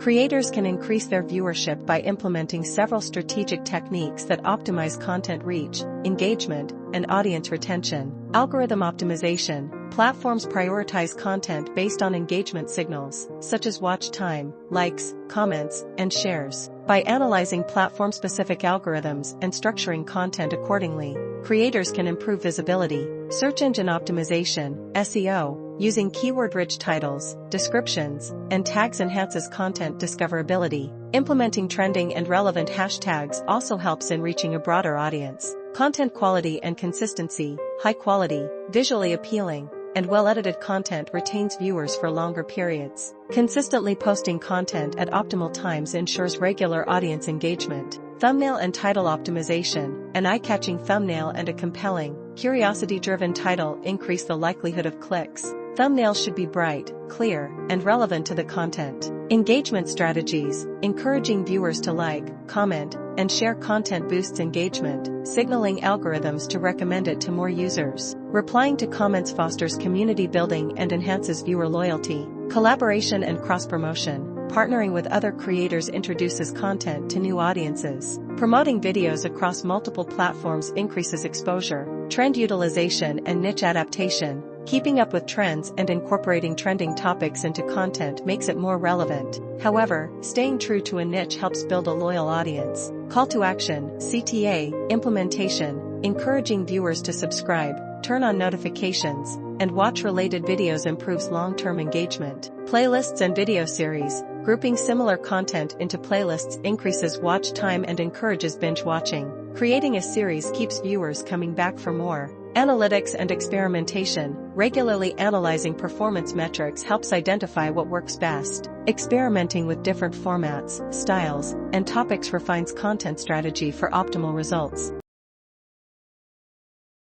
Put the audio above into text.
Creators can increase their viewership by implementing several strategic techniques that optimize content reach, engagement, and audience retention. Algorithm optimization. Platforms prioritize content based on engagement signals, such as watch time, likes, comments, and shares. By analyzing platform-specific algorithms and structuring content accordingly, creators can improve visibility. Search engine optimization, SEO, using keyword-rich titles, descriptions, and tags enhances content discoverability. Implementing trending and relevant hashtags also helps in reaching a broader audience. Content quality and consistency. High quality, visually appealing, and well-edited content retains viewers for longer periods. Consistently posting content at optimal times ensures regular audience engagement. Thumbnail and title optimization. An eye-catching thumbnail and a compelling, curiosity-driven title increase the likelihood of clicks. Thumbnails should be bright, clear, and relevant to the content. Engagement strategies. Encouraging viewers to like, comment, and share content boosts engagement, signaling algorithms to recommend it to more users. Replying to comments fosters community building and enhances viewer loyalty. Collaboration and cross-promotion. Partnering with other creators introduces content to new audiences. Promoting videos across multiple platforms increases exposure. Trend utilization and niche adaptation. Keeping up with trends and incorporating trending topics into content makes it more relevant. However, staying true to a niche helps build a loyal audience. Call to action, CTA, implementation. Encouraging viewers to subscribe, turn on notifications, and watch related videos improves long-term engagement. Playlists and video series. Grouping similar content into playlists increases watch time and encourages binge watching. Creating a series keeps viewers coming back for more. Analytics and experimentation. Regularly analyzing performance metrics helps identify what works best. Experimenting with different formats, styles, and topics refines content strategy for optimal results.